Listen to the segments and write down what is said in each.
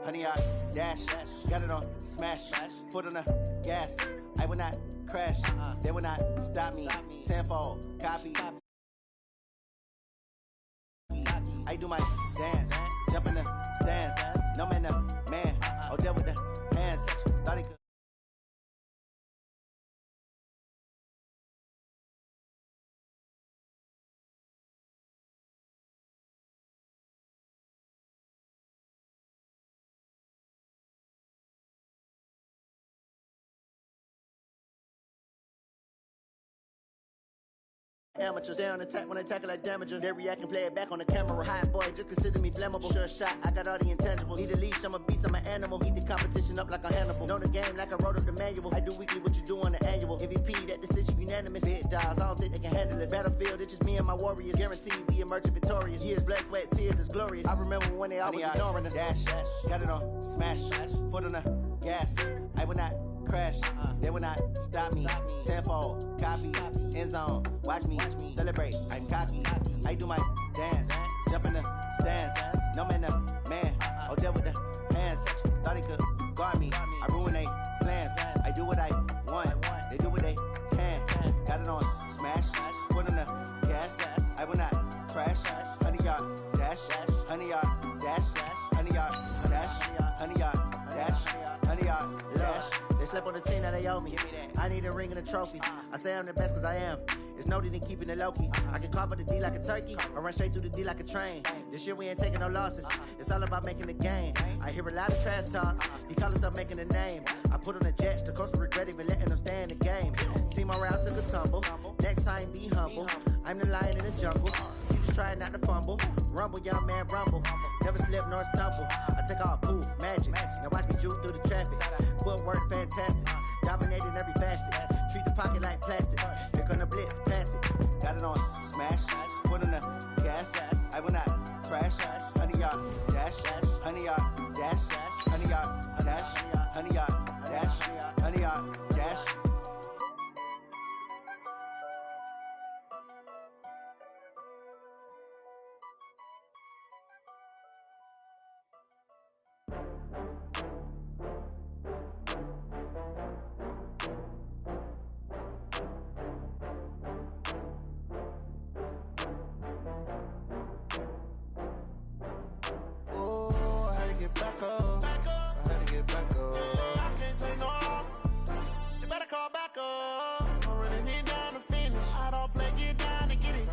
Honey, I dash, got it on smash, foot on the gas. I will not crash, they will not stop me. Tenfold, copy. I do my dance, jump in the stands. No man, the man. Oh, there with the hands. Thought he could. Amateurs, they on attack when I tackle like damager. They react and play it back on the camera. Hot boy, just consider me flammable. Sure shot, I got all the intangibles. Need a leash, I'm a beast, I'm an animal. Heat the competition up like a Hannibal. Know the game like I wrote up the manual. I do weekly what you do on the annual. MVP, that decision unanimous. Big dials, I don't think they can handle it. Battlefield, it's just me and my warriors. Guaranteed we emerging victorious. Years, blood, sweat, tears, is glorious. I remember when they always ignoring us. Dash, got it on smash, foot on the gas. I will not crash, they will not stop me. Tenfold, copy, end zone, watch me celebrate. I'm cocky, I do my dance, jump in the stands. No man, the man. Oh, there with the hands. Thought he could guard me. I ruin they plans. I do what I want. They do what they can. Got it on smash, foot on the gas. I will not crash. 100-yard dash, 100-yard dash, 100-yard dash, 100-yard dash, 100-yard dash. They slept on the team that they owe me. I need a ring and a trophy. I say I'm the best cause I am. It's noted in keeping it low-key. I can carve for the D like a turkey or run straight through the D like a train. This year we ain't taking no losses. It's all about making the game. I hear a lot of trash talk. He call himself making a name. I put on the Jets. The coach will regret even letting them stay in the game. Team around took a tumble. Next time be humble. I'm the lion in the jungle. You just trying not to fumble. Rumble, young man, rumble. Never slip nor stumble. I take off, poof, magic. Now watch me juke through the traffic. Footwork fantastic. Dominating every facet. Treat the pocket like plastic. Here come the blitz, pass it. Got it on smash, foot on the gas. I will not crash. 100-yard dash, 100-yard dash, 100-yard dash, 100-yard dash, 100-yard dash. Back up. I had to get back up. I can't take no loss. You better call back up. I'm running it down to finish. I don't play, get down to get it.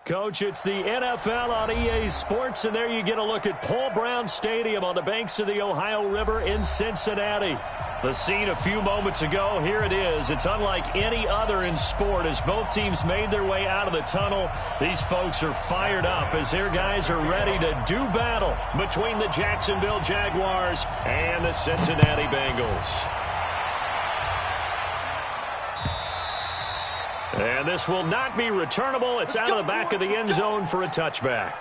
Coach, it's the NFL on EA Sports, and there you get a look at Paul Brown Stadium on the banks of the Ohio River in Cincinnati. The scene a few moments ago, here it is. It's unlike any other in sport as both teams made their way out of the tunnel. These folks are fired up as their guys are ready to do battle between the Jacksonville Jaguars and the Cincinnati Bengals. And this will not be returnable. It's out of the back of the end zone for a touchback.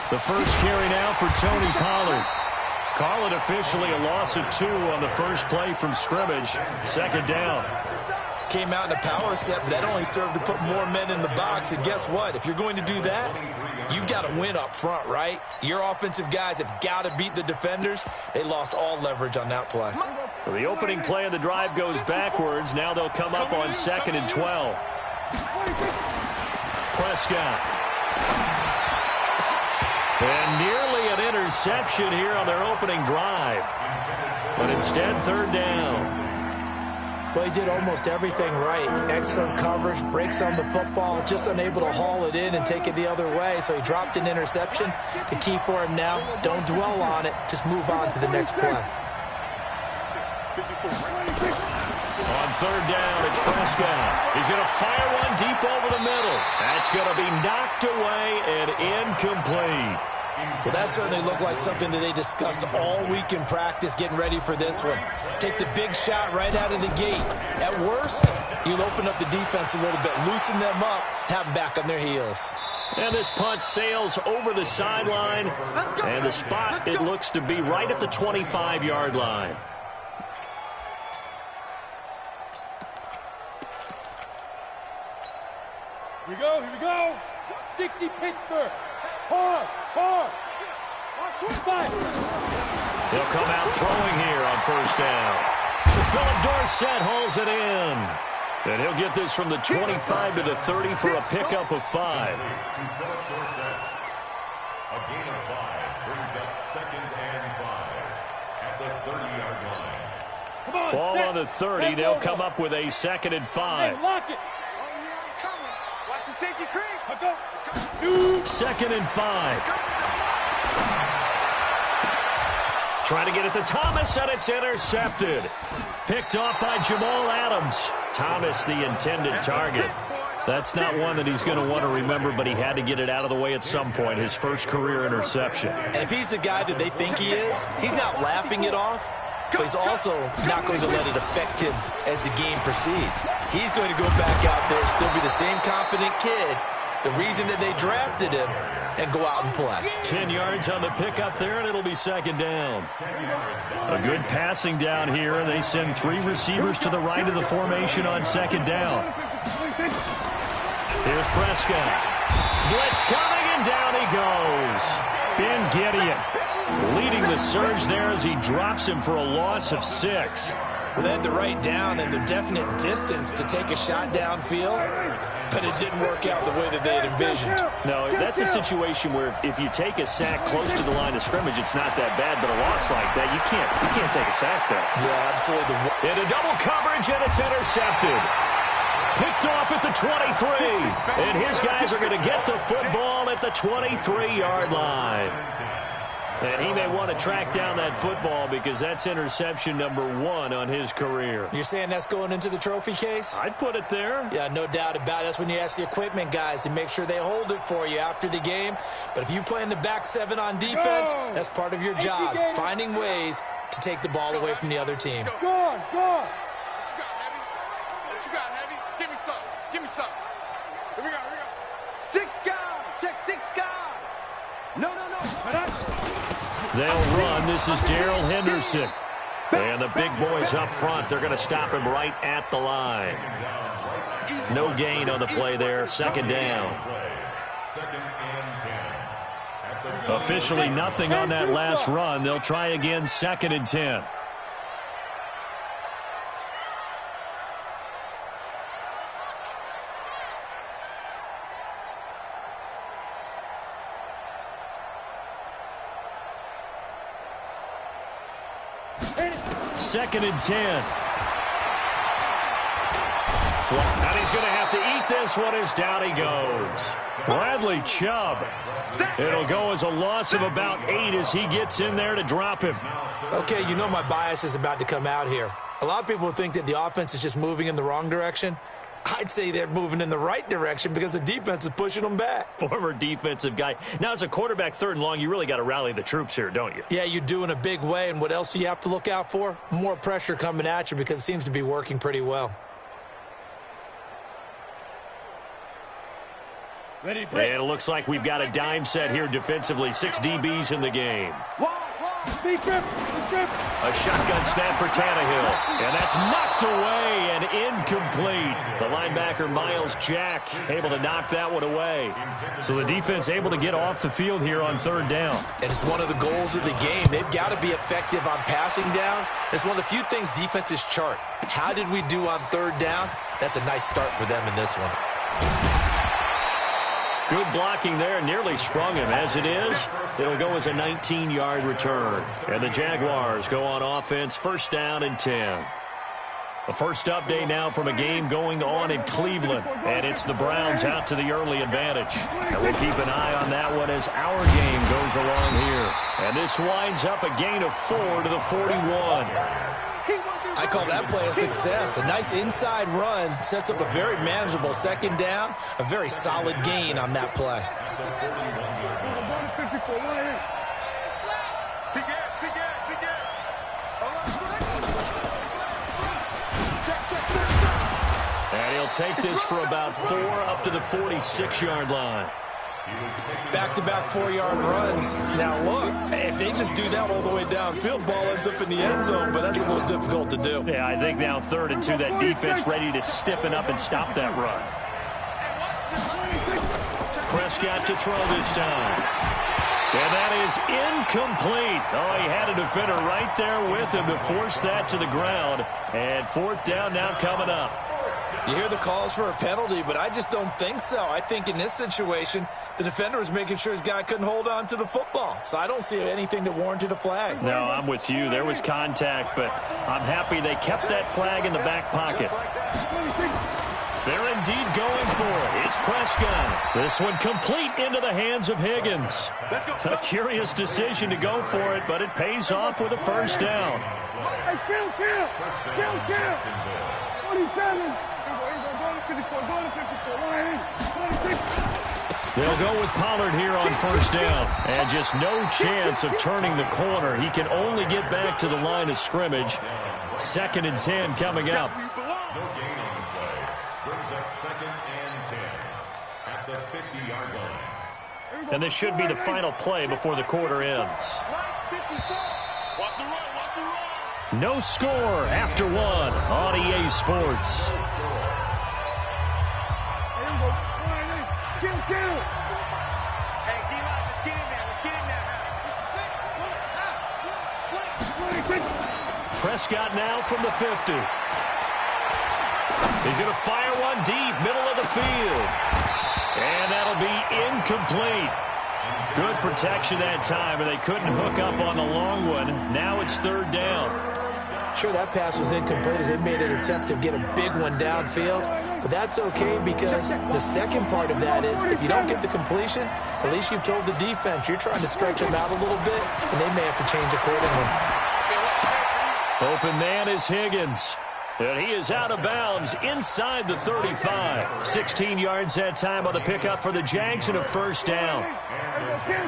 The first carry now for Tony Pollard. Call it officially a loss of 2 on the first play from scrimmage. Second down. Came out in a power set, but that only served to put more men in the box. And guess what? If you're going to do that, you've got to win up front, right? Your offensive guys have got to beat the defenders. They lost all leverage on that play. So the opening play of the drive goes backwards. Now they'll come up on 2nd and 12. Prescott. And nearly an interception here on their opening drive. But instead, 3rd down. Well, he did almost everything right. Excellent coverage, breaks on the football, just unable to haul it in and take it the other way. So he dropped an interception. The key for him now, don't dwell on it. Just move on to the next play. On 3rd down, it's Prescott. He's going to fire one deep over the middle. That's going to be knocked away and incomplete. Well, that certainly looked like something that they discussed all week in practice getting ready for this one. Take the big shot right out of the gate. At worst, you'll open up the defense a little bit, loosen them up, have them back on their heels. And this punt sails over the sideline, and the spot, it looks to be right at the 25-yard line. Here we go. 60 Pittsburgh. Hard. 25. He'll come out throwing here on first down. Philip Dorsett hauls it in. And he'll get this from the 25 to the 30 for a pickup of 5. A gain of 5 brings up 2nd and 5 at the 30-yard line. Come on, Ball on the 30. They'll come up with a 2nd and 5. Hey, lock it. Watch the safety creep. Go. 2nd and 5. Trying to get it to Thomas, and it's intercepted. Picked off by Jamal Adams. Thomas, the intended target. That's not one that he's going to want to remember, but he had to get it out of the way at some point. His first career interception. And if he's the guy that they think he is, he's not laughing it off, but he's also not going to let it affect him as the game proceeds. He's going to go back out there, still be the same confident kid, the reason that they drafted him, and go out and play. 10 yards on the pickup there, and it'll be 2nd down. A good passing down here, and they send 3 receivers to the right of the formation on 2nd down. Here's Prescott. Blitz coming, and down he goes. Ben Gideon leading the surge there as he drops him for a loss of 6. Well, they had the right down and the definite distance to take a shot downfield, but it didn't work out the way that they had envisioned. No, that's a situation where if you take a sack close to the line of scrimmage, it's not that bad, but a loss like that, you can't take a sack there. Yeah, absolutely. Into double coverage, and it's intercepted. Picked off at the 23, and his guys are going to get the football at the 23-yard line. And he may want to track down that football because that's interception number 1 on his career. You're saying that's going into the trophy case? I'd put it there. Yeah, no doubt about it. That's when you ask the equipment guys to make sure they hold it for you after the game. But if you play in the back 7 on defense, that's part of your job, finding ways to take the ball away from the other team. Go on. What you got, Heavy? Give me some. Here we go. 6 guys. Check 6 guys. No. They'll run. This is Darrell Henderson. And the big boys up front, they're going to stop him right at the line. No gain on the play there. 2nd down. Officially nothing on that last run. They'll try again, 2nd and 10. Second and 10. And he's going to have to eat this one as down he goes. Bradley Chubb. It'll go as a loss of about 8 as he gets in there to drop him. Okay, you know my bias is about to come out here. A lot of people think that the offense is just moving in the wrong direction. I'd say they're moving in the right direction because the defense is pushing them back. Former defensive guy. Now, as a quarterback, 3rd and long, you really got to rally the troops here, don't you? Yeah, you do in a big way. And what else do you have to look out for? More pressure coming at you because it seems to be working pretty well. Ready, and it looks like we've got a dime set here defensively. 6 DBs in the game. Big grip. A shotgun snap for Tannehill. And that's knocked away and incomplete. The linebacker, Miles Jack, able to knock that one away. So the defense able to get off the field here on 3rd down. And it's one of the goals of the game. They've got to be effective on passing downs. It's one of the few things defenses chart. How did we do on 3rd down? That's a nice start for them in this one. Good blocking there, nearly sprung him. As it is, it'll go as a 19-yard return. And the Jaguars go on offense, 1st down and 10. The first update now from a game going on in Cleveland. And it's the Browns out to the early advantage. And we'll keep an eye on that one as our game goes along here. And this winds up a gain of 4 to the 41. I call that play a success. A nice inside run sets up a very manageable 2nd down. A very solid gain on that play. the 41-yard line. And he'll take this for about 4 up to the 46-yard line. Back-to-back 4-yard runs. Now, look, if they just do that all the way downfield, ball ends up in the end zone, but that's a little difficult to do. Yeah, I think now 3rd and 2, that defense ready to stiffen up and stop that run. Prescott to throw this time. And that is incomplete. Oh, he had a defender right there with him to force that to the ground. And 4th down now coming up. You hear the calls for a penalty, but I just don't think so. I think in this situation, the defender was making sure his guy couldn't hold on to the football. So I don't see anything that warranted a flag. No, I'm with you. There was contact, but I'm happy they kept that flag in the back pocket. They're indeed going for it. It's Prescott. This one complete into the hands of Higgins. A curious decision to go for it, but it pays off with a 1st down. Kill. 27. They'll go with Pollard here on 1st down. And just no chance of turning the corner. He can only get back to the line of scrimmage. 2nd and 10 coming up. No gain on the play. Brings up 2nd and 10 at the 50-yard line. And this should be the final play before the quarter ends. Watch the run. No score after 1 on EA Sports. Kill. Hey, D-line, let's get in there. Prescott now from the 50. He's going to fire one deep, middle of the field. And that'll be incomplete. Good protection that time, and they couldn't hook up on the long one. Now it's 3rd down. Sure, that pass was incomplete as they made an attempt to get a big one downfield. But that's okay because the second part of that is if you don't get the completion, at least you've told the defense you're trying to stretch them out a little bit, and they may have to change accordingly. Open man is Higgins. And he is out of bounds inside the 35. 16 yards that time on the pickup for the Jags and a 1st down.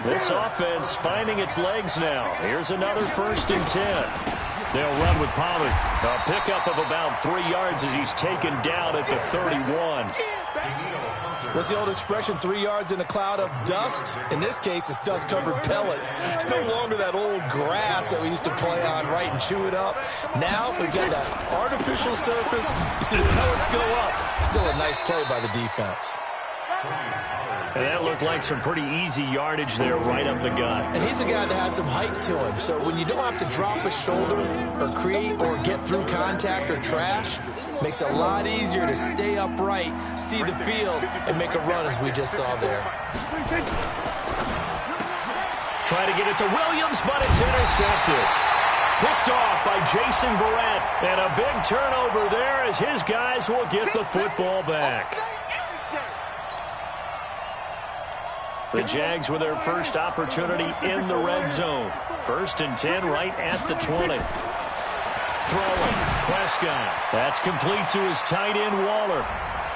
This offense finding its legs now. Here's another 1st and 10. They'll run with Pollard. A pickup of about 3 yards as he's taken down at the 31. What's the old expression, 3 yards in a cloud of dust? In this case, it's dust-covered pellets. It's no longer that old grass that we used to play on, right, and chew it up. Now we've got that artificial surface. You see the pellets go up. Still a nice play by the defense. And that looked like some pretty easy yardage there right up the gut. And he's a guy that has some height to him. So when you don't have to drop a shoulder or create or get through contact or trash, makes it a lot easier to stay upright, see the field, and make a run as we just saw there. Try to get it to Williams, but it's intercepted. Picked off by Jason Verrett. And a big turnover there as his guys will get the football back. The Jags with their first opportunity in the red zone. 1st and 10 right at the 20. Throwing, Prescott. That's complete to his tight end, Waller.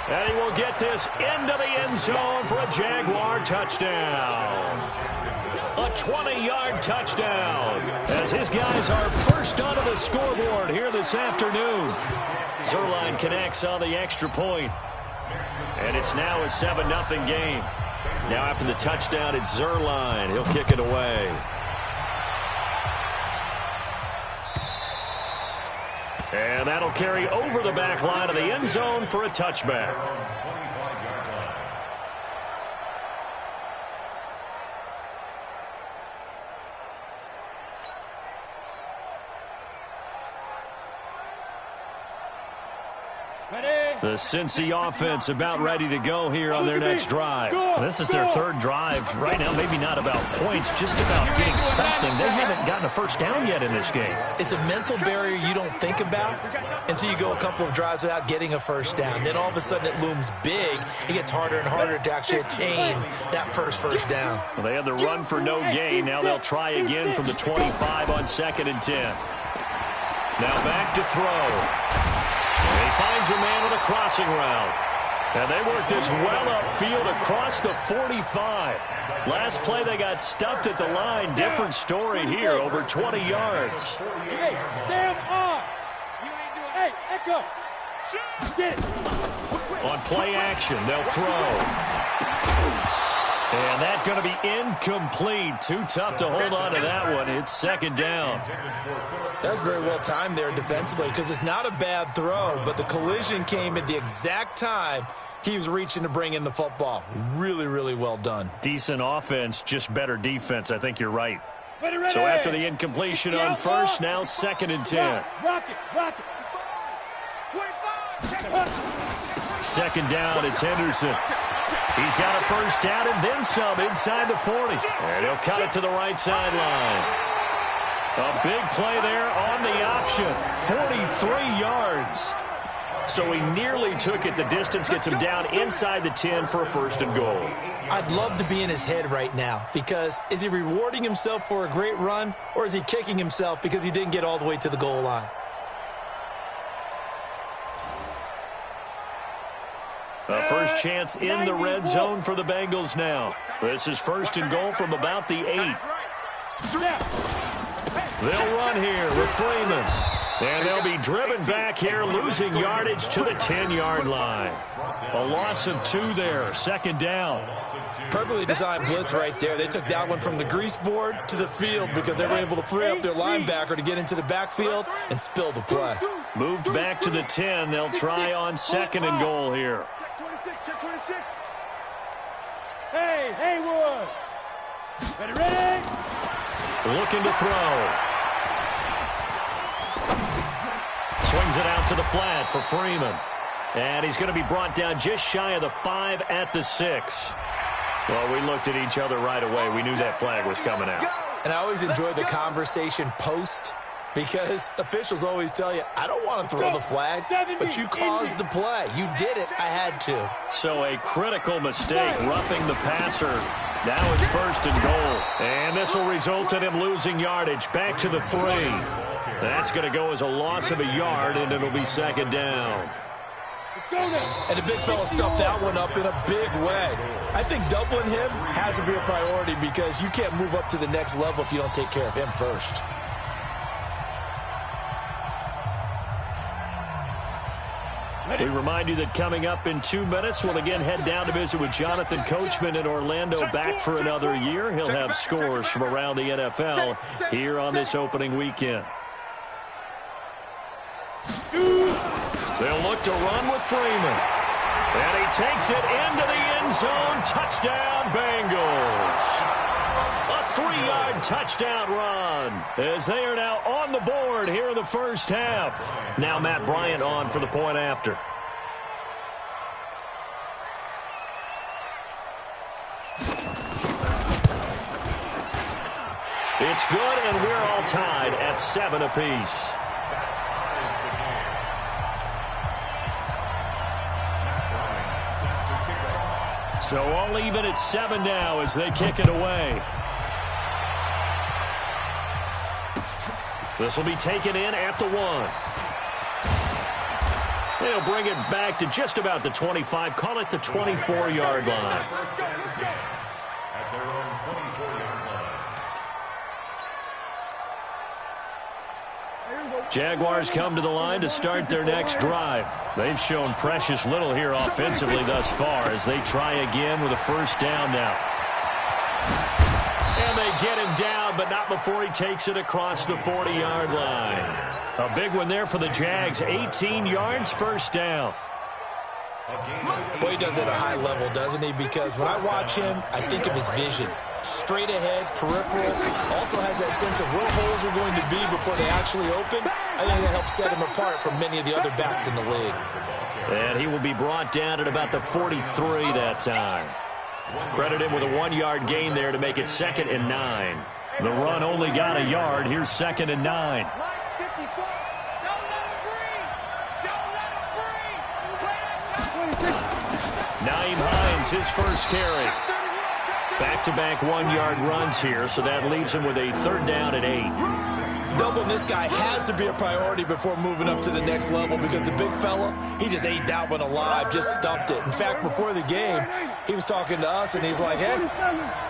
And he will get this into the end zone for a Jaguar touchdown. A 20-yard touchdown as his guys are first onto the scoreboard here this afternoon. Zuerlein connects on the extra point. And it's now a 7-0 game. Now after the touchdown, it's Zuerlein. He'll kick it away. And that'll carry over the back line of the end zone for a touchback. The Cincy offense about ready to go here on their next drive. This is their 3rd drive. Right now, maybe not about points, just about getting something. They haven't gotten a 1st down yet in this game. It's a mental barrier you don't think about until you go a couple of drives without getting a 1st down. Then all of a sudden it looms big. It gets harder and harder to actually attain that first down. Well, they had the run for no gain. Now they'll try again from the 25 on 2nd and 10. Now back to throw. And he finds a man with a crossing route. And they work this well upfield across the 45. Last play they got stuffed at the line. Different story here, over 20 yards. Hey, stand on. Hey, Echo. Get it. On play action, they'll throw. And that's going to be incomplete. Too tough to hold on to that one. It's second down. That was very well timed there defensively because it's not a bad throw, but the collision came at the exact time he was reaching to bring in the football. Really, really well done. Decent offense, just better defense. I think you're right. So after the incompletion on first, now 2nd and 10. Rock it. 25. Second down, it's Henderson. He's got a first down and then some inside the 40. And he'll cut it to the right sideline. A big play there on the option. 43 yards. So he nearly took it the distance, gets him down inside the 10 for a 1st and goal. I'd love to be in his head right now because is he rewarding himself for a great run or is he kicking himself because he didn't get all the way to the goal line? A first chance in the red zone for the Bengals now. This is 1st and goal from about the 8. They'll run here with Freeman. And they'll be driven back here, losing yardage to the 10-yard line. A loss of 2 there, 2nd down. Perfectly designed blitz right there. They took that one from the grease board to the field because they were able to free up their linebacker to get into the backfield and spill the play. Moved back to the 10. They'll try on 2nd and goal here. Check 26. Hey, Haywood. Ready? Looking to throw. Swings it out to the flat for Freeman. And he's going to be brought down just shy of the 5 at the 6. Well, we looked at each other right away. We knew that flag was coming out. And I always enjoy the conversation post because officials always tell you, I don't want to throw the flag, but you caused the play. You did it. I had to. So a critical mistake, roughing the passer. Now it's 1st and goal. And this will result in him losing yardage. Back to the 3. That's going to go as a loss of a yard, and it'll be 2nd down. And the big fella stuffed that one up in a big way. I think doubling him has to be a priority because you can't move up to the next level if you don't take care of him first. We remind you that coming up in 2 minutes, we'll again head down to visit with Jonathan Coachman in Orlando, back for another year. He'll have scores from around the NFL here on this opening weekend. They'll look to run with Freeman. And he takes it into the end zone. Touchdown, Bengals. A 3-yard touchdown run as they are now on the board here in the first half. Now Matt Bryant on for the point after. It's good, and we're all tied at 7 apiece. So all even at 7 now as they kick it away. This will be taken in at the 1. They'll bring it back to just about the 25, call it the 24-yard line. At their own 24-yard line. Jaguars come to the line to start their next drive. They've shown precious little here offensively thus far as they try again with a first down now. And they get him down, but not before he takes it across the 40-yard line. A big one there for the Jags. 18 yards, first down. Boy, he does it at a high level, doesn't he? Because when I watch him, I think of his vision. Straight ahead, peripheral. Also has that sense of where holes are going to be before they actually open. I think that helps set him apart from many of the other backs in the league. And he will be brought down at about the 43 that time. Credit him with a 1-yard gain there to make it 2nd and 9. The run only got a yard. Here's 2nd and 9. Naeem Hines, his first carry. Back-to-back 1-yard runs here, so that leaves him with a 3rd down at 8. Doubling this guy has to be a priority before moving up to the next level because the big fella, he just ate that one alive, just stuffed it. In fact, before the game, he was talking to us, and he's like, hey,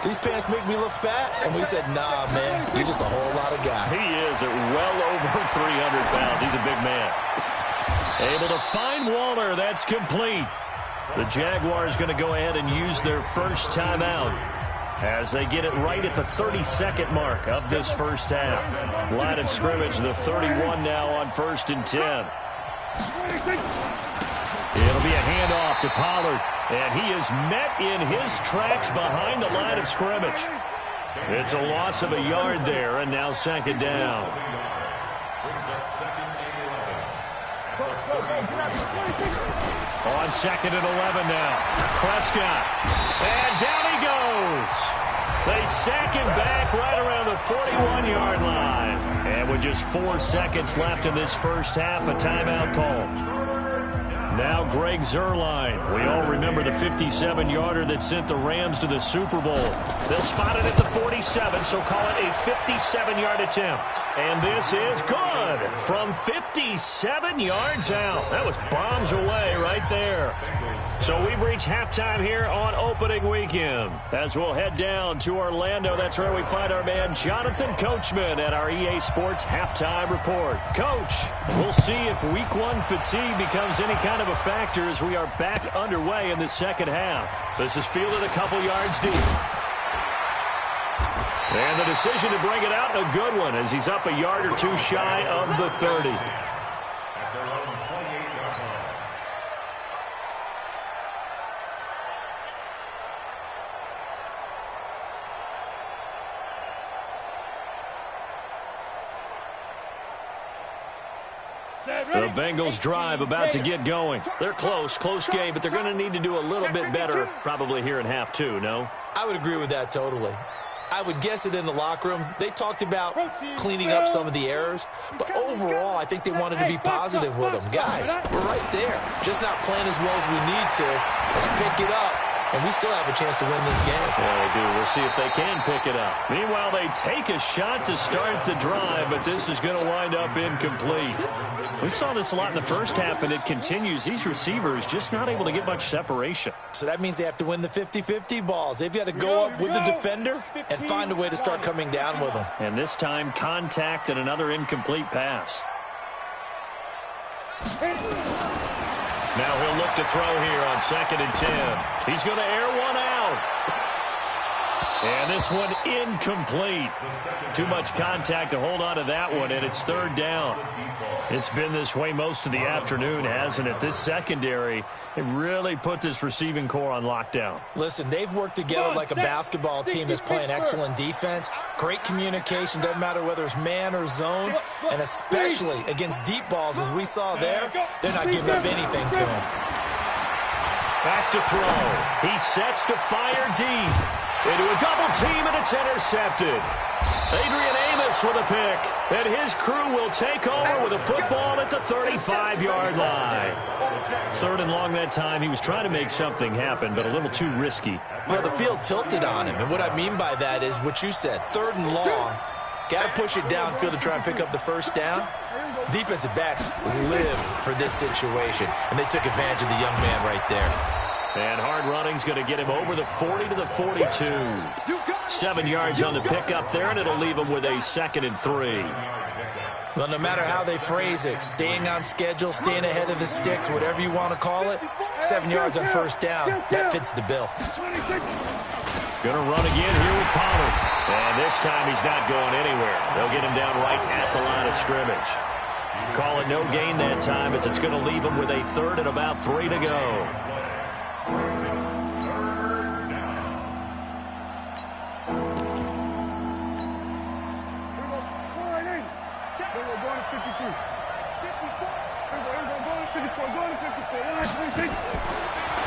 these pants make me look fat. And we said, nah, man, you're just a whole lot of guy. He is at well over 300 pounds. He's a big man. Able to find Waller. That's complete. The Jaguars going to go ahead and use their first timeout as they get it right at the 30-second mark of this first half. Line of scrimmage, the 31 now on 1st and 10. It'll be a handoff to Pollard, and he is met in his tracks behind the line of scrimmage. It's a loss of a yard there, and now 2nd down. On 2nd and 11 now. Prescott. And down he goes. They sack him back right around the 41-yard line. And with just 4 seconds left in this first half, a timeout call. Now Greg Zuerlein. We all remember the 57-yarder that sent the Rams to the Super Bowl. They'll spot it at the 47, so call it a 57-yard attempt. And this is good from 57 yards out. That was bombs away right there. So we've reached halftime here on opening weekend. As we'll head down to Orlando, that's where we find our man Jonathan Coachman at our EA Sports Halftime Report. Coach, we'll see if Week 1 fatigue becomes any kind of a factor as we are back underway in the second half. This is fielded a couple yards deep. And the decision to bring it out, a good one, as he's up a yard or two shy of the 30. The Bengals drive about to get going. They're close game, but they're going to need to do a little bit better probably here in half 2, no? I would agree with that totally. I would guess it in the locker room. They talked about cleaning up some of the errors, but overall, I think they wanted to be positive with them. Guys, we're right there. Just not playing as well as we need to. Let's pick it up, and we still have a chance to win this game. Yeah, they do. We'll see if they can pick it up. Meanwhile, they take a shot to start the drive, but this is going to wind up incomplete. We saw this a lot in the first half, and it continues. These receivers just not able to get much separation. So that means they have to win the 50-50 balls. They've got to go up with the defender and find a way to start coming down with them. And this time, contact and another incomplete pass. Now he'll look to throw here on 2nd and 10. He's going to air one out. And this one incomplete. Too much contact to hold on to that one, and it's 3rd down. It's been this way most of the afternoon, hasn't it? This secondary, it really put this receiving core on lockdown. Listen, they've worked together like a basketball team that's playing excellent defense. Great communication, doesn't matter whether it's man or zone, and especially against deep balls, as we saw there, they're not giving up anything to him. Back to throw. He sets to fire deep. Into a double team, and it's intercepted. Adrian Amos with a pick, and his crew will take over with a football at the 35-yard line. 3rd and long that time. He was trying to make something happen, but a little too risky. Well, the field tilted on him, and what I mean by that is what you said. 3rd and long, got to push it downfield to try and pick up the first down. Defensive backs live for this situation, and they took advantage of the young man right there. And hard running's going to get him over the 40 to the 42. 7 yards on the pickup there, and it'll leave him with a 2nd and 3. Well, no matter how they phrase it, staying on schedule, staying ahead of the sticks, whatever you want to call it, 7 yards on 1st down, that fits the bill. Going to run again here with Pollard. And this time he's not going anywhere. They'll get him down right at the line of scrimmage. Call it no gain that time, as it's going to leave him with a 3rd and about 3 to go.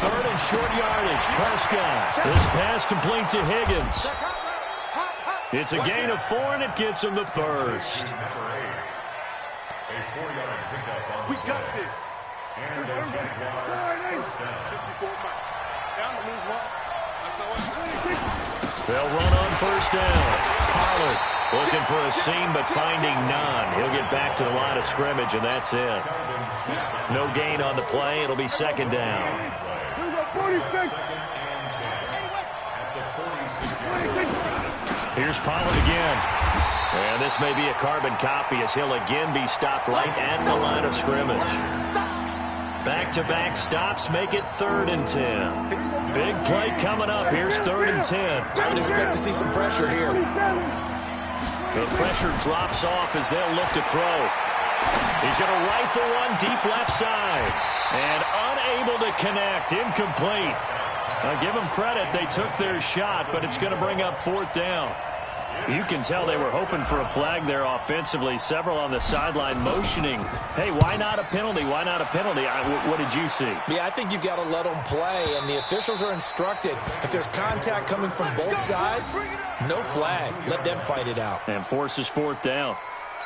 Third and short yardage. Prescott. This pass complete to Higgins. It's a gain of 4, and it gets him the first. We got this. They'll run on 1st down. Pollard Looking for a seam, but finding none. He'll get back to the line of scrimmage, and that's it. No gain on the play. It'll be second down. Here's Pollard again. And this may be a carbon copy as he'll again be stopped right at the line of scrimmage. Back-to-back stops make it 3rd and 10. Big play coming up. Here's 3rd and 10. I would expect to see some pressure here. The pressure drops off as they'll look to throw. He's going to rifle one deep left side. And unable to connect. Incomplete. Now give them credit. They took their shot, but it's going to bring up 4th down. You can tell they were hoping for a flag there offensively. Several on the sideline motioning. Hey, why not a penalty? Why not a penalty? What did you see? Yeah, I think you've got to let them play, and the officials are instructed. If there's contact coming from both sides, no flag. Let them fight it out. And forces 4th down.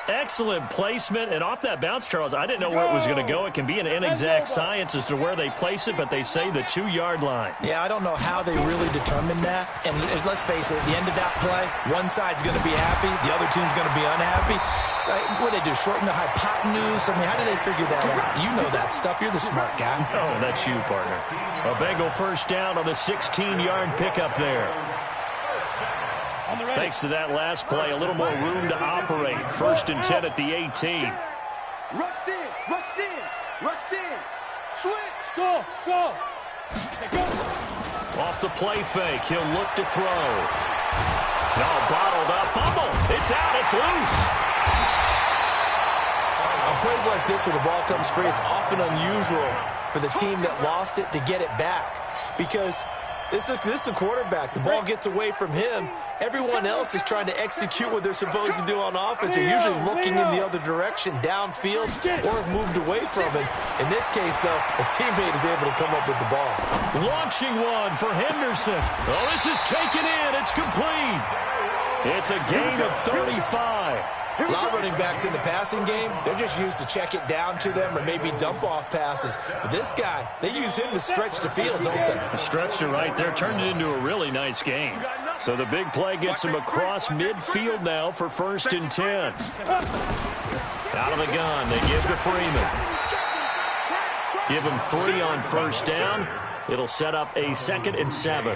Excellent placement, and off that bounce, Charles, I didn't know where it was going to go. It can be an inexact science as to where they place it, but they say the 2-yard line. Yeah, I don't know how they really determined that. And let's face it, at the end of that play, one side's going to be happy, the other team's going to be unhappy. It's like, what do they do, shorten the hypotenuse? I mean, how do they figure that out? You know that stuff. You're the smart guy. Oh, that's you, partner. A Bengal first down on the 16-yard pickup there. Thanks to that last play, a little more room to operate. 1st and 10 at the 18. Rush in, rush in, rush in. Switch. Go, go. Off the play fake, he'll look to throw. No, bottled up, fumble. It's out, it's loose. On plays like this where the ball comes free, it's often unusual for the team that lost it to get it back. Because this is the quarterback. The ball gets away from him. Everyone else is trying to execute what they're supposed to do on offense. They're usually looking in the other direction, downfield, or have moved away from it. In this case, though, a teammate is able to come up with the ball. Launching one for Henderson. Oh, this is taken in. It's complete. It's a gain of 35. A lot of running backs in the passing game, they're just used to check it down to them or maybe dump off passes. But this guy, they use him to stretch the field, don't they? Stretched it right there, turned it into a really nice game. So the big play gets him across midfield now for 1st and 10. Out of the gun, they give to Freeman. Give him 3 on 1st down. It'll set up a 2nd and 7.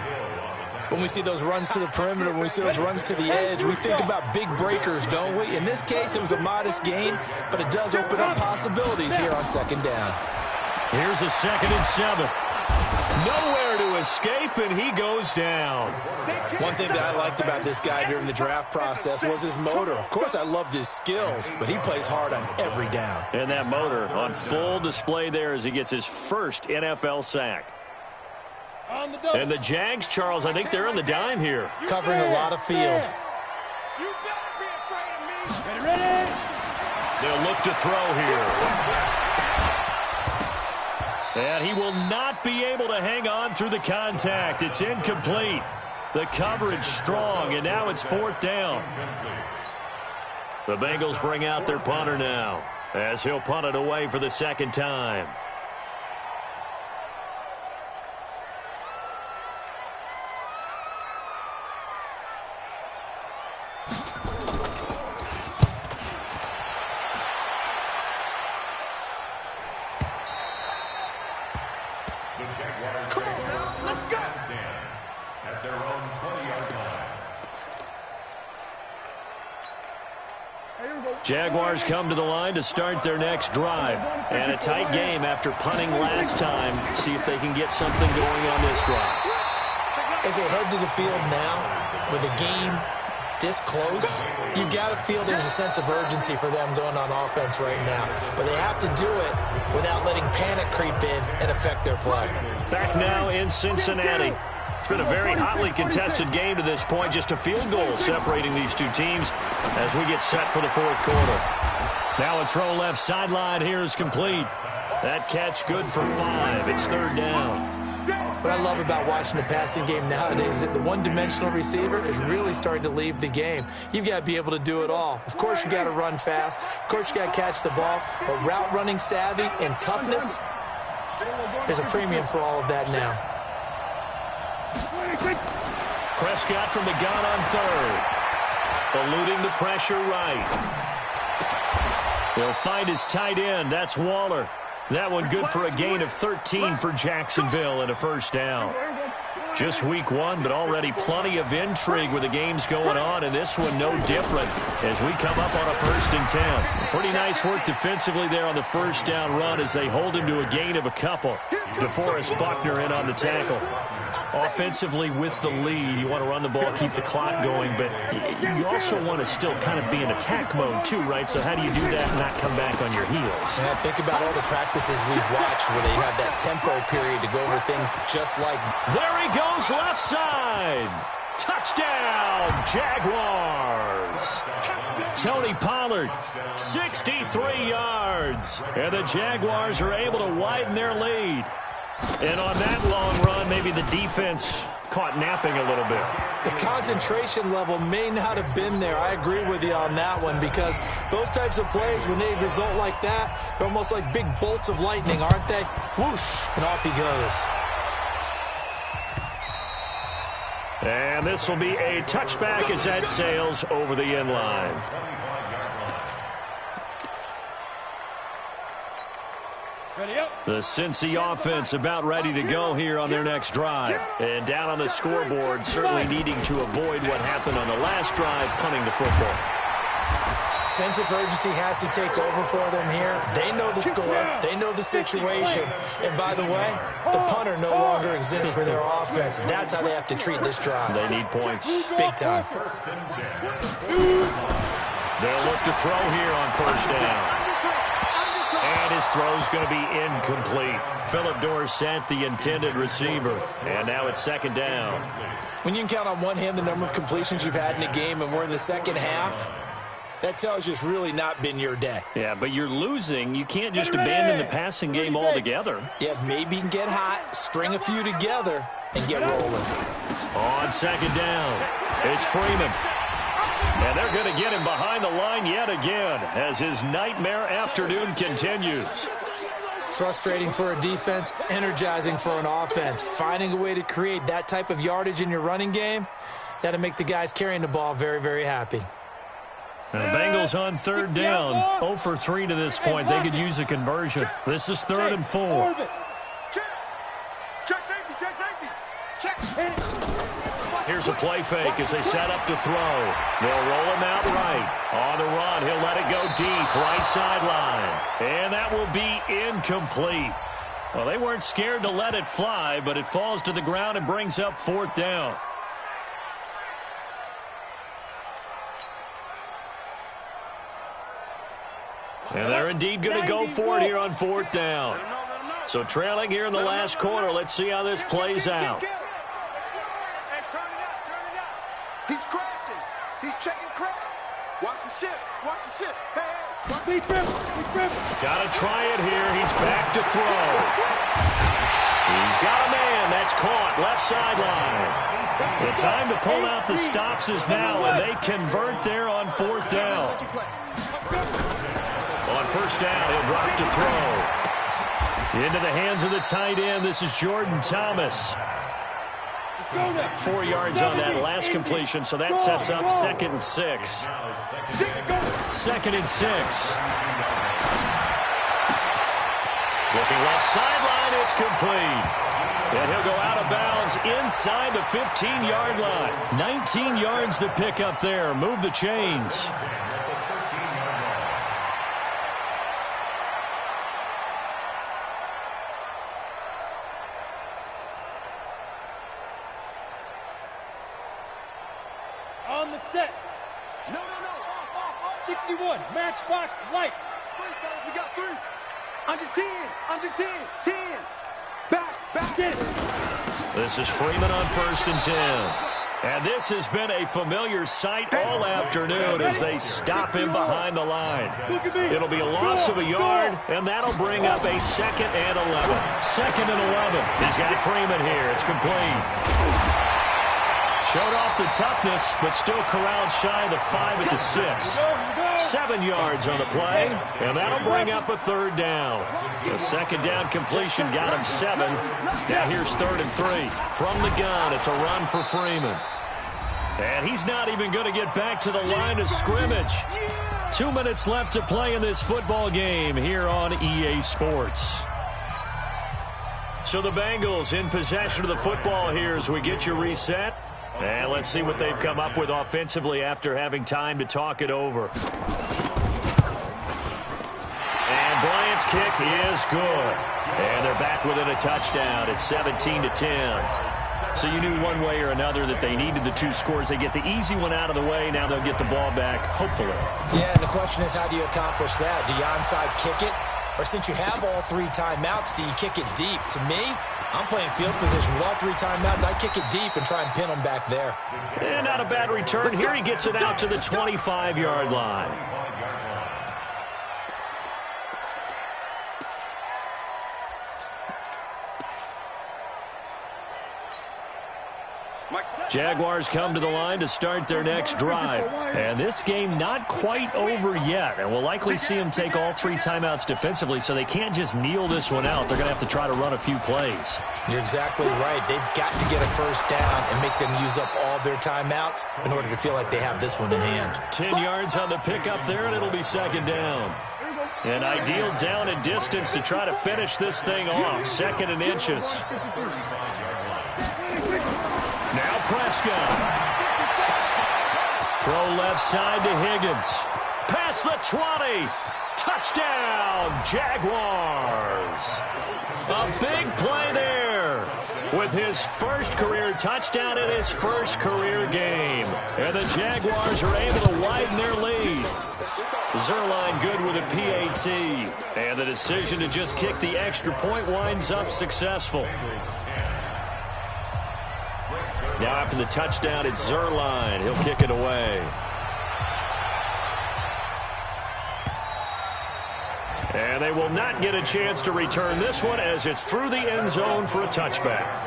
When we see those runs to the perimeter, when we see those runs to the edge, we think about big breakers, don't we? In this case, it was a modest gain, but it does open up possibilities here on 2nd down. Here's a 2nd and 7. Nowhere to escape, and he goes down. One thing that I liked about this guy during the draft process was his motor. Of course, I loved his skills, but he plays hard on every down. And that motor on full display there as he gets his first NFL sack. And the Jags, Charles, I think they're on the dime here. Covering a lot of field. They'll look to throw here. And he will not be able to hang on through the contact. It's incomplete. The coverage strong, and now it's 4th down. The Bengals bring out their punter now as he'll punt it away for the 2nd time. Jaguars come to the line to start their next drive. And a tight game after punting last time. See if they can get something going on this drive. As they head to the field now, with the game this close, you've got to feel there's a sense of urgency for them going on offense right now. But they have to do it without letting panic creep in and affect their play. Back now in Cincinnati. It's been a very hotly contested game to this point. Just a field goal separating these two teams as we get set for the 4th quarter. Now a throw left sideline here is complete. That catch good for 5. It's 3rd down. What I love about watching the passing game nowadays is that the one-dimensional receiver is really starting to leave the game. You've got to be able to do it all. Of course, you got to run fast. Of course, you got to catch the ball. But route running savvy and toughness, there's a premium for all of that now. Prescott from the gun on 3rd. eluding the pressure right. He'll find his tight end. That's Waller. That one good for a gain of 13 for Jacksonville and a first down. Just week one, but already plenty of intrigue with the games going on, and this one no different as we come up on a 1st and 10. Pretty nice work defensively there on the first down run as they hold him to a gain of a couple. DeForest Buckner in on the tackle. Offensively with the lead, you want to run the ball, keep the clock going, but you also want to still kind of be in attack mode too, right? So how do you do that and not come back on your heels? Yeah, think about all the practices we've watched where they have that tempo period to go over things just like... There he goes, left side. Touchdown, Jaguars. Tony Pollard, 63 yards. And the Jaguars are able to widen their lead. And on that long run, maybe the defense caught napping a little bit. The concentration level may not have been there. I agree with you on that one because those types of plays, when they result like that, they're almost like big bolts of lightning, aren't they? Whoosh, and off he goes. And this will be a touchback as that sails over the end line. The Cincy offense about ready to go here on their next drive. And down on the scoreboard, certainly needing to avoid what happened on the last drive, punting the football. Sense of urgency has to take over for them here. They know the score. They know the situation. And by the way, the punter no longer exists for their offense. That's how they have to treat this drive. They need points. Big time. They'll look to throw here on first down. And his throw's going to be incomplete. Philip Dorsett, the intended receiver. And now it's 2nd down. When you can count on one hand the number of completions you've had in a game and we're in the second half, that tells you it's really not been your day. Yeah, but you're losing. You can't just abandon the passing game altogether. Yeah, maybe you can get hot, string a few together, and get rolling. On 2nd down, it's Freeman. And they're going to get him behind the line yet again as his nightmare afternoon continues. Frustrating for a defense, energizing for an offense. Finding a way to create that type of yardage in your running game, that'll make the guys carrying the ball very, very happy. And the Bengals on 3rd down, 0 for 3 to this point. They could use a conversion. This is 3rd and 4. Check safety, check safety. Check. Here's a play fake as they set up to throw. They'll roll him out right. On the run, he'll let it go deep, right sideline. And that will be incomplete. Well, they weren't scared to let it fly, but it falls to the ground and brings up 4th down. And they're indeed going to go for it here on 4th down. So trailing here in the last quarter, let's see how this plays out. He's crashing. He's checking crash. Watch the ship. Watch the ship. Hey, Got to try it here. He's back to throw. He's got a man. That's caught. Left sideline. The time to pull out the stops is now, and they convert there on 4th down. On 1st down, he'll drop to throw. Into the hands of the tight end. This is Jordan Thomas. 4 yards on that last completion, so that sets up 2nd and 6. 2nd and 6. Looking left sideline, it's complete. And he'll go out of bounds inside the 15-yard line. 19 yards to pick up there. Move the chains. On the set. No. 61, matchbox lights. We got 3. Under 10. 10. Back. This is Freeman on 1st and 10. And this has been a familiar sight all afternoon as they stop him behind the line. It'll be a loss of a yard, and that'll bring up a 2nd and 11. 2nd and 11. He's got Freeman here. It's complete. Showed off the toughness, but still corralled shy of the 5 at the 6. 7 yards on the play, and that'll bring up a 3rd down. The 2nd down completion got him 7. Now here's 3rd and 3. From the gun, it's a run for Freeman. And he's not even going to get back to the line of scrimmage. 2 minutes left to play in this football game here on EA Sports. So the Bengals in possession of the football here as we get you reset. And let's see what they've come up with offensively after having time to talk it over. And Bryant's kick is good. And they're back within a touchdown. It's 17-10. So you knew one way or another that they needed the 2 scores. They get the easy one out of the way. Now they'll get the ball back, hopefully. Yeah, and the question is, how do you accomplish that? Do you onside kick it? Or since you have all 3 timeouts, do you kick it deep? To me, I'm playing field position with all 3 timeouts. I kick it deep and try and pin them back there. And not a bad return. Here he gets it out to the 25-yard line. Jaguars come to the line to start their next drive. And this game not quite over yet. And we'll likely see them take all 3 timeouts defensively, so they can't just kneel this one out. They're going to have to try to run a few plays. You're exactly right. They've got to get a first down and make them use up all their timeouts in order to feel like they have this one in hand. 10 yards on the pickup there, and it'll be second down. An ideal down and distance to try to finish this thing off. 2nd and inches. Now Prescott. Throw left side to Higgins. Past the 20. Touchdown, Jaguars. A big play there with his first career touchdown in his first career game. And the Jaguars are able to widen their lead. Zerline good with a PAT. And the decision to just kick the extra point winds up successful. Now after the touchdown, it's Zerline. He'll kick it away. And they will not get a chance to return this one as it's through the end zone for a touchback.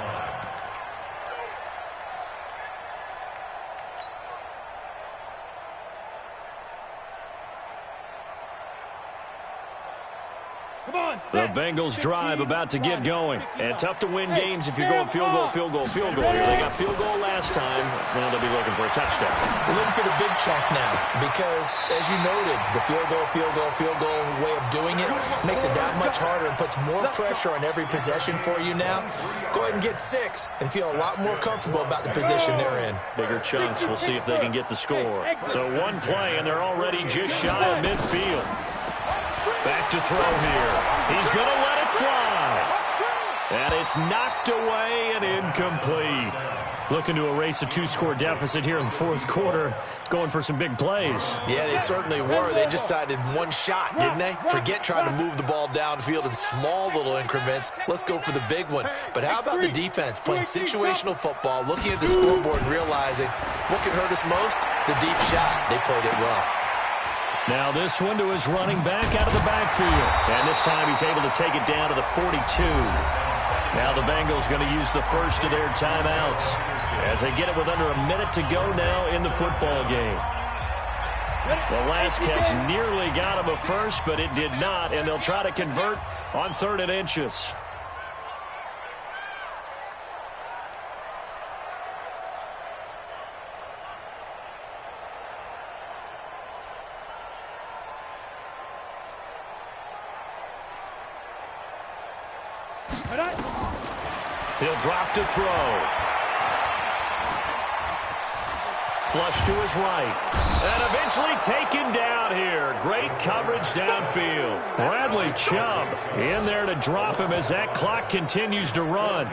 The Bengals drive about to get going. And tough to win games if you're going field goal, field goal, field goal here. They got field goal last time. Now they'll be looking for a touchdown. We're looking for the big chunk now because, as you noted, the field goal way of doing it makes it that much harder and puts more pressure on every possession for you now. Go ahead and get 6 and feel a lot more comfortable about the position they're in. Bigger chunks. We'll see if they can get the score. So one play, and they're already just shy of midfield. Back to throw here. He's going to let it fly. And it's knocked away and incomplete. Looking to erase a 2-score deficit here in the 4th quarter. Going for some big plays. Yeah, they certainly were. They just decided one shot, didn't they? Forget trying to move the ball downfield in small little increments. Let's go for the big one. But how about the defense playing situational football, looking at the scoreboard and realizing what can hurt us most? The deep shot. They played it well. Now this one to his running back out of the backfield. And this time he's able to take it down to the 42. Now the Bengals going to use the first of their timeouts as they get it with under a minute to go now in the football game. The last catch nearly got him a first, but it did not, and they'll try to convert on 3rd and inches. He'll drop to throw. Flush to his right. And eventually taken down here. Great coverage downfield. Bradley Chubb in there to drop him as that clock continues to run.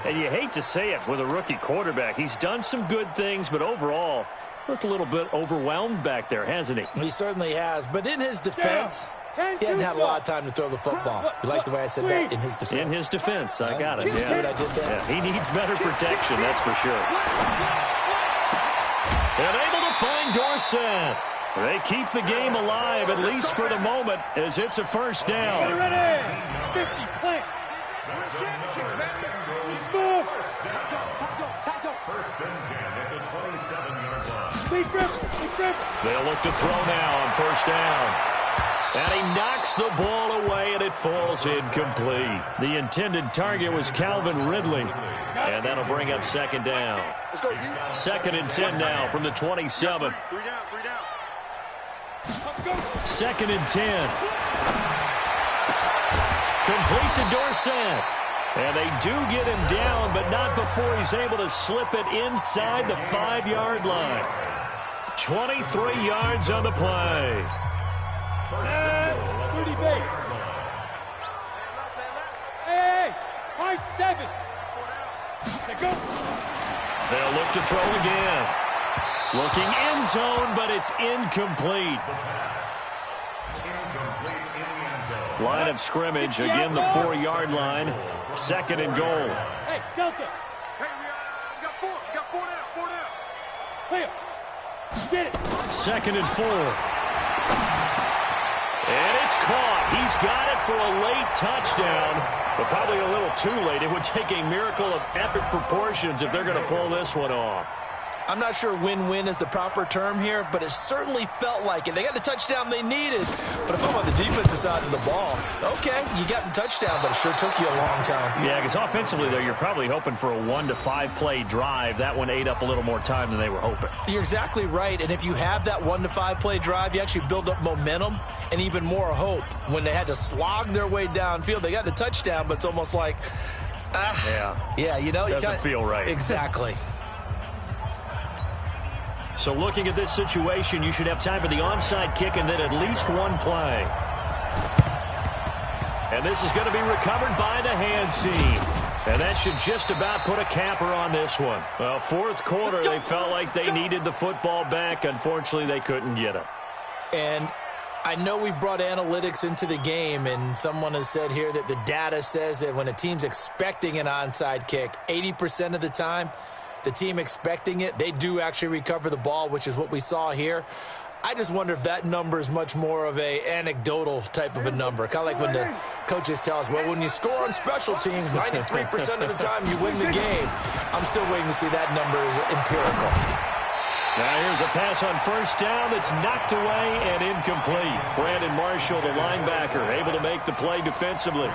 And you hate to say it with a rookie quarterback. He's done some good things, but overall, looked a little bit overwhelmed back there, hasn't he? He certainly has. But in his defense, he hadn't had a lot of time to throw the football. You like the way I said that? In his defense. In his defense. I got it. You see what I did there? Yeah, he needs better protection, that's for sure. And able to find Dorsett. They keep the game alive, at least for the moment, as it's a first down. Get ready. 50, plant. First and 10 at the 27-yard line. They'll look to throw now on first down. And he knocks the ball away, and it it falls incomplete. The intended target was Calvin Ridley, and that'll bring up second down. Let's go, D. Second and 10 now from the 27. Three down. Second and 10. Complete to Dorsett. And they do get him down, but not before he's able to slip it inside the 5-yard line. 23 yards on the play. 30 base. Hey, high 7. They go. They'll look to throw again. Looking end zone, but it's incomplete. Line of scrimmage, again the 4-yard line. Second and goal. Hey, Delta. Hey, we got four. We got four down. Clear. Get it. Second and 4. And it's caught. He's got it for a late touchdown, but probably a little too late. It would take a miracle of epic proportions if they're going to pull this one off. I'm not sure win-win is the proper term here, but it certainly felt like it. They got the touchdown they needed, but if I'm on the defensive side of the ball, okay, you got the touchdown, but it sure took you a long time. Yeah, because offensively, though, you're probably hoping for a 1 to 5 play drive. That one ate up a little more time than they were hoping. You're exactly right, and if you have that 1 to 5 play drive, you actually build up momentum and even more hope. When they had to slog their way downfield, they got the touchdown, but it's almost like, yeah, you know, doesn't feel right. Exactly. So looking at this situation, you should have time for the onside kick and then at least one play. And this is going to be recovered by the hands team. And that should just about put a capper on this one. Well, fourth quarter, they felt like they needed the football back. Unfortunately, they couldn't get it. And I know we brought analytics into the game, and someone has said here that the data says that when a team's expecting an onside kick, 80% of the time, the team expecting it, they do actually recover the ball, which is what we saw here. I just wonder if that number is much more of a anecdotal type of a number. Kind of like when the coaches tell us, well, when you score on special teams, 93% of the time you win the game. I'm still waiting to see that number is empirical. Now here's a pass on first down that's knocked away and incomplete. Brandon Marshall, the linebacker, able to make the play defensively.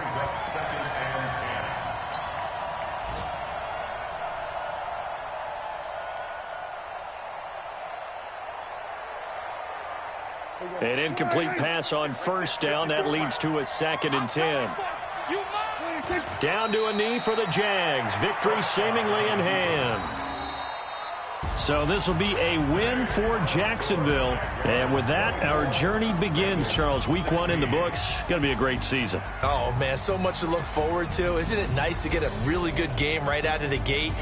An incomplete pass on first down. That leads to a 2nd and 10. Down to a knee for the Jags. Victory seemingly in hand. So this will be a win for Jacksonville. And with that, our journey begins, Charles. Week 1 in the books. Going to be a great season. Oh, man, so much to look forward to. Isn't it nice to get a really good game right out of the gate?